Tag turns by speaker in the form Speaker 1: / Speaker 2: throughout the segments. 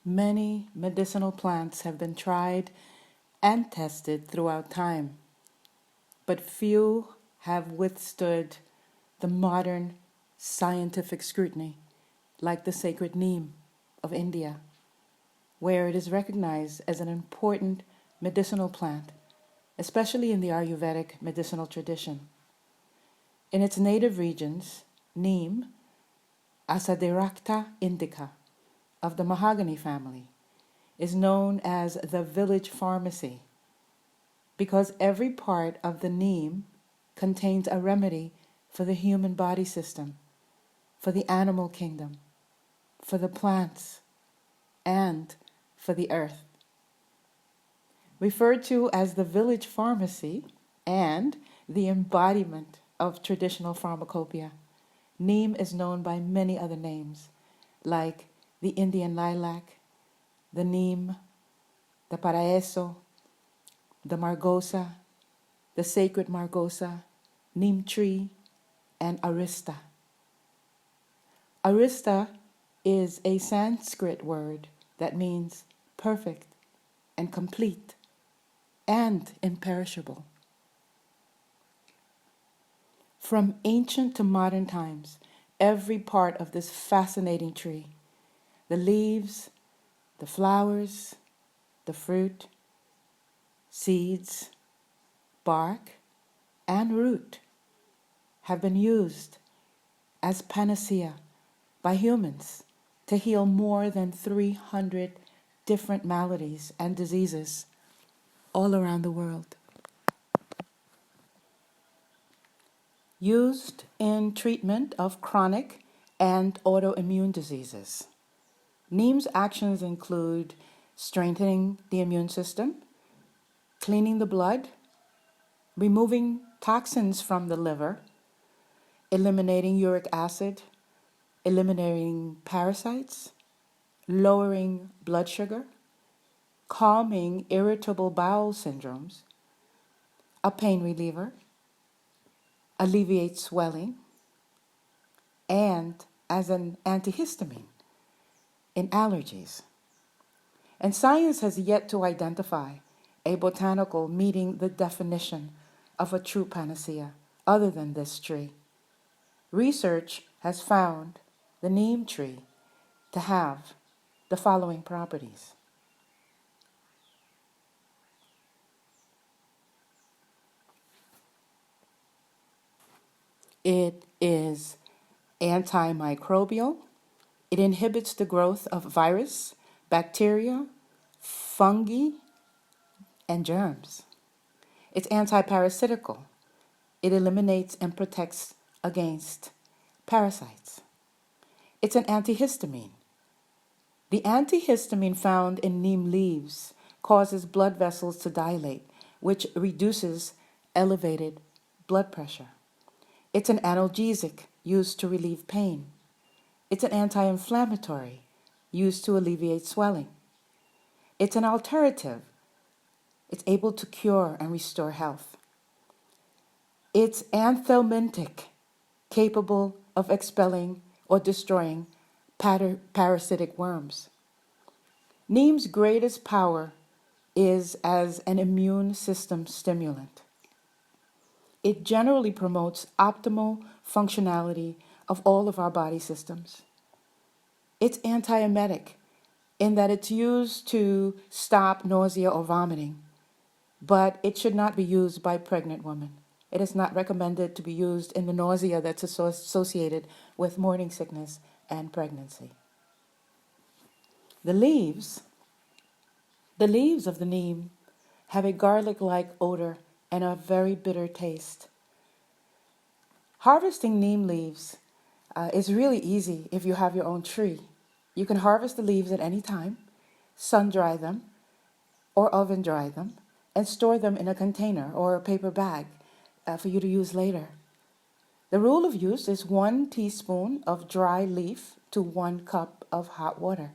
Speaker 1: Many medicinal plants have been tried and tested throughout time, but few have withstood the modern scientific scrutiny, like the sacred neem of India, where it is recognized as an important medicinal plant, especially in the Ayurvedic medicinal tradition. In its native regions, neem, Azadirachta indica, of the mahogany family, is known as the village pharmacy because every part of the neem contains a remedy for the human body system, for the animal kingdom, for the plants, and for the earth. Referred to as the village pharmacy and the embodiment of traditional pharmacopoeia, neem is known by many other names, like the Indian lilac, the neem, the paraíso, the margosa, the sacred margosa, neem tree, and arista. Arista is a Sanskrit word that means perfect and complete and imperishable. From ancient to modern times, every part of this fascinating tree, the leaves, the flowers, the fruit, seeds, bark, and root, have been used as panacea by humans to heal more than 300 different maladies and diseases all around the world. Used in treatment of chronic and autoimmune diseases. Neem's actions include strengthening the immune system, cleaning the blood, removing toxins from the liver, eliminating uric acid, eliminating parasites, lowering blood sugar, calming irritable bowel syndromes, a pain reliever, alleviates swelling, and as an antihistamine in allergies. And science has yet to identify a botanical meeting the definition of a true panacea other than this tree. Research has found the neem tree to have the following properties. It is antimicrobial. It inhibits the growth of virus, bacteria, fungi, and germs. It's antiparasitical. It eliminates and protects against parasites. It's an antihistamine. The antihistamine found in neem leaves causes blood vessels to dilate, which reduces elevated blood pressure. It's an analgesic used to relieve pain. It's an anti-inflammatory used to alleviate swelling. It's an alterative. It's able to cure and restore health. It's anthelmintic, capable of expelling or destroying parasitic worms. Neem's greatest power is as an immune system stimulant. It generally promotes optimal functionality of all of our body systems. It's antiemetic in that it's used to stop nausea or vomiting, but it should not be used by pregnant women. It is not recommended to be used in the nausea that's associated with morning sickness and pregnancy. The leaves of the neem have a garlic-like odor and a very bitter taste. Harvesting neem leaves is really easy if you have your own tree. You can harvest the leaves at any time, sun dry them, or oven dry them, and store them in a container or a paper bag for you to use later. The rule of use is 1 teaspoon of dry leaf to 1 cup of hot water.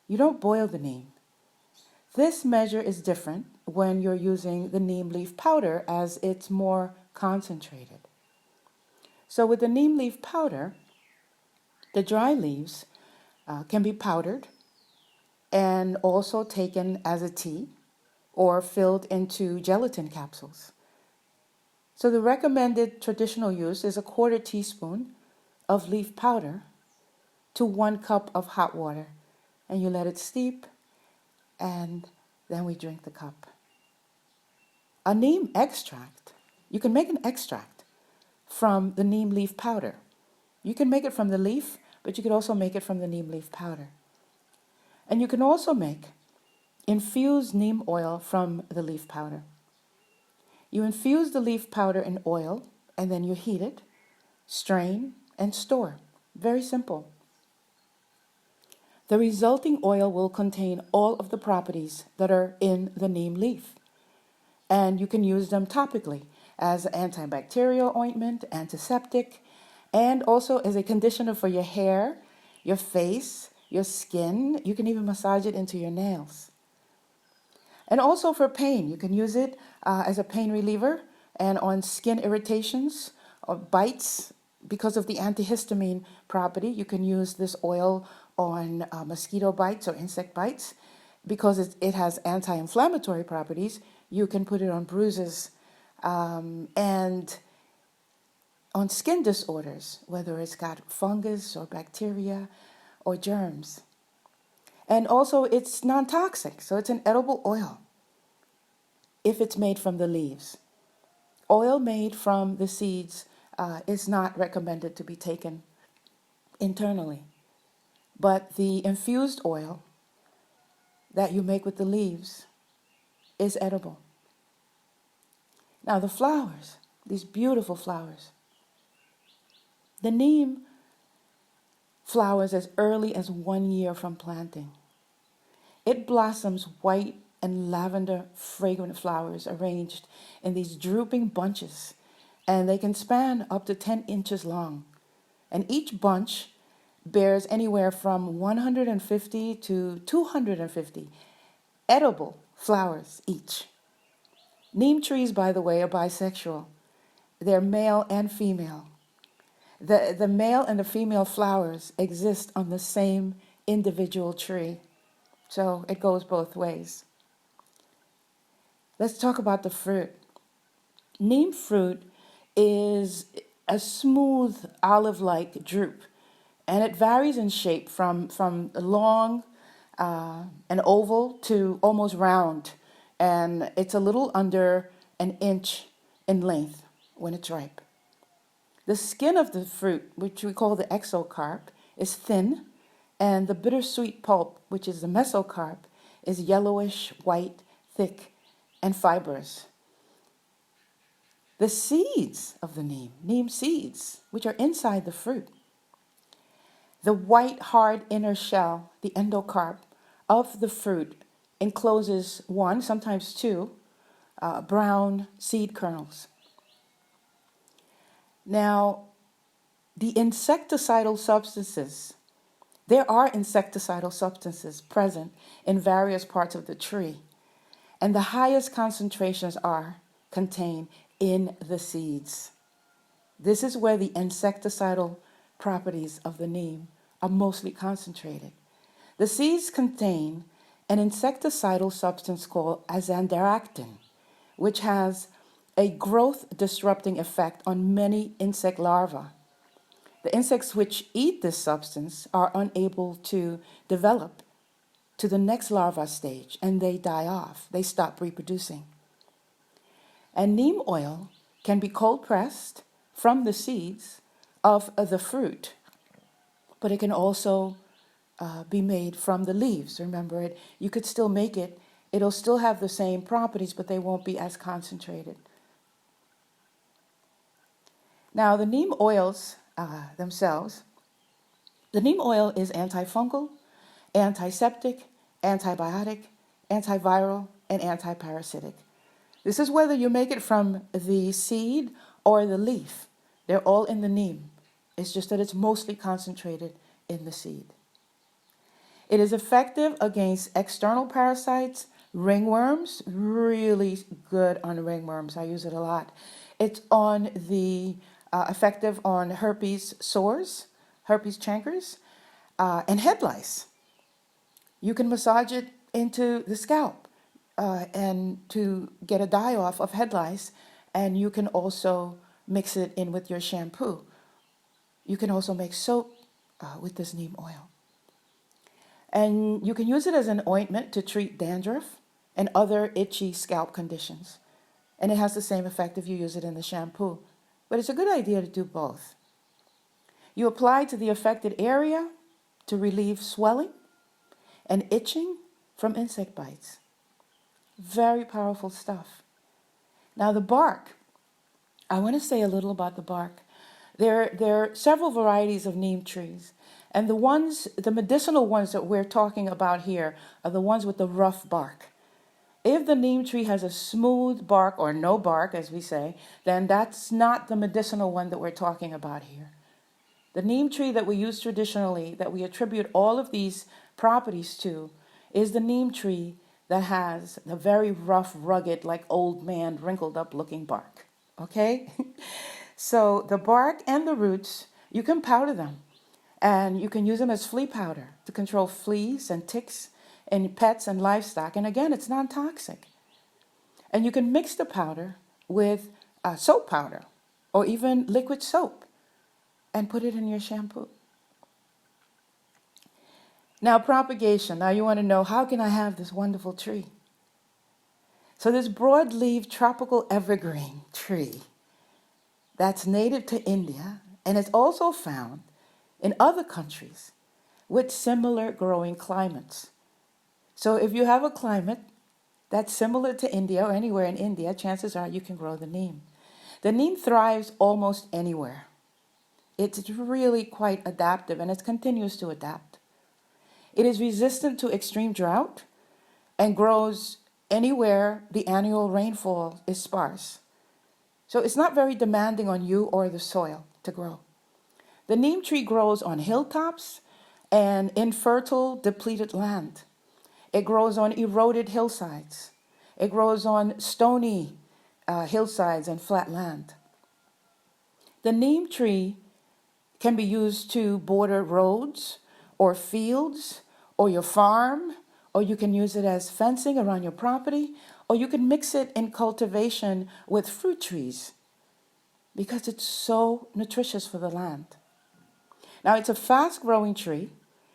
Speaker 1: You don't boil the neem. This measure is different when you're using the neem leaf powder as it's more concentrated. So with the neem leaf powder, the dry leaves can be powdered and also taken as a tea or filled into gelatin capsules. So the recommended traditional use is a 1/4 teaspoon of leaf powder to 1 cup of hot water. And you let it steep, and then we drink the cup. A neem extract, you can make an extract from the neem leaf powder. You can make it from the leaf, but you could also make it from the neem leaf powder. And you can also make infused neem oil from the leaf powder. You infuse the leaf powder in oil, and then you heat it, strain, and store. Very simple. The resulting oil will contain all of the properties that are in the neem leaf. And you can use them topically as antibacterial ointment, antiseptic, and also as a conditioner for your hair, your face, your skin. You can even massage it into your nails. And also for pain, you can use it as a pain reliever and on skin irritations or bites. Because of the antihistamine property, you can use this oil on mosquito bites or insect bites. Because it has anti-inflammatory properties, you can put it on bruises and on skin disorders, whether it's got fungus or bacteria or germs. And also it's non-toxic, so it's an edible oil if it's made from the leaves. Oil made from the seeds is not recommended to be taken internally. But the infused oil that you make with the leaves is edible. Now the flowers, these beautiful flowers. The neem flowers as early as 1 year from planting. It blossoms white and lavender fragrant flowers arranged in these drooping bunches, and they can span up to 10 inches long. And each bunch bears anywhere from 150 to 250 edible flowers each. Neem trees, by the way, are bisexual. They're male and female. The male and the female flowers exist on the same individual tree. So it goes both ways. Let's talk about the fruit. Neem fruit is a smooth olive-like drupe, and it varies in shape from long and oval to almost round, and it's a little under an inch in length when it's ripe. The skin of the fruit, which we call the exocarp, is thin, and the bittersweet pulp, which is the mesocarp, is yellowish, white, thick, and fibrous. The seeds of the neem seeds, which are inside the fruit, the white, hard inner shell, the endocarp of the fruit, encloses 1, sometimes 2, brown seed kernels. Now, the insecticidal substances, there are insecticidal substances present in various parts of the tree, and the highest concentrations are contained in the seeds. This is where the insecticidal properties of the neem are mostly concentrated. The seeds contain an insecticidal substance called Azadirachtin, which has a growth-disrupting effect on many insect larvae. The insects which eat this substance are unable to develop to the next larva stage, and they die off. They stop reproducing. And neem oil can be cold-pressed from the seeds of the fruit, but it can also be made from the leaves. Remember, you could still make it. It'll still have the same properties, but they won't be as concentrated. Now, the neem oils themselves, the neem oil is antifungal, antiseptic, antibiotic, antiviral, and antiparasitic. This is whether you make it from the seed or the leaf. They're all in the neem. It's just that it's mostly concentrated in the seed. It is effective against external parasites, ringworms, really good on ringworms. I use it a lot. It's on the effective on herpes sores, herpes chancres, and head lice. You can massage it into the scalp and to get a die-off of head lice, and you can also mix it in with your shampoo. You can also make soap with this neem oil. And you can use it as an ointment to treat dandruff and other itchy scalp conditions. And it has the same effect if you use it in the shampoo. But it's a good idea to do both. You apply to the affected area to relieve swelling and itching from insect bites. Very powerful stuff. Now the bark. I want to say a little about the bark. There are several varieties of neem trees. And the medicinal ones that we're talking about here are the ones with the rough bark. If the neem tree has a smooth bark or no bark, as we say, then that's not the medicinal one that we're talking about here. The neem tree that we use traditionally, that we attribute all of these properties to, is the neem tree that has the very rough, rugged, like old man, wrinkled up looking bark. Okay? So the bark and the roots, you can powder them. And you can use them as flea powder to control fleas and ticks in pets and livestock. And again, it's non-toxic. And you can mix the powder with soap powder or even liquid soap and put it in your shampoo. Now, propagation. Now you want to know, how can I have this wonderful tree? So this broad-leaved tropical evergreen tree that's native to India, and it's also found in other countries with similar growing climates. So if you have a climate that's similar to India or anywhere in India, chances are you can grow the neem. The neem thrives almost anywhere. It's really quite adaptive, and it continues to adapt. It is resistant to extreme drought and grows anywhere the annual rainfall is sparse. So it's not very demanding on you or the soil to grow. The neem tree grows on hilltops and infertile, depleted land. It grows on eroded hillsides. It grows on stony hillsides and flat land. The neem tree can be used to border roads or fields or your farm, or you can use it as fencing around your property, or you can mix it in cultivation with fruit trees because it's so nutritious for the land. Now, it's a fast-growing tree,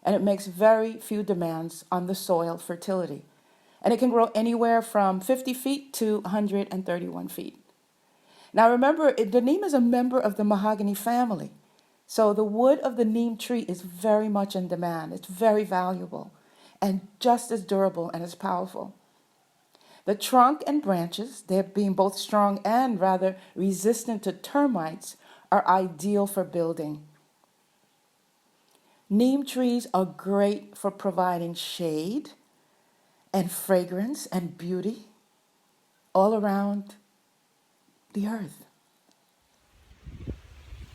Speaker 1: and it makes very few demands on the soil fertility. And it can grow anywhere from 50 feet to 131 feet. Now, remember, the neem is a member of the mahogany family. So the wood of the neem tree is very much in demand. It's very valuable and just as durable and as powerful. The trunk and branches, they're being both strong and rather resistant to termites, are ideal for building. Neem trees are great for providing shade and fragrance and beauty all around the earth.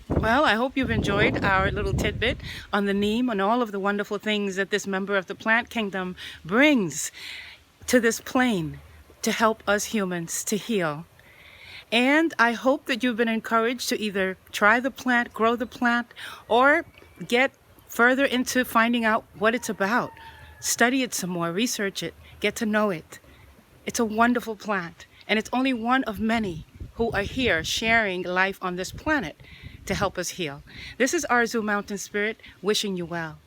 Speaker 1: Well, I hope you've enjoyed our little tidbit on the neem and all of the wonderful things that this member of the plant kingdom brings to this plane to help us humans to heal. And I hope that you've been encouraged to either try the plant, grow the plant, or get further into finding out what it's about. Study it some more, research it, get to know it. It's a wonderful plant, and it's only one of many who are here sharing life on this planet to help us heal. This is Arzu Mountain Spirit wishing you well.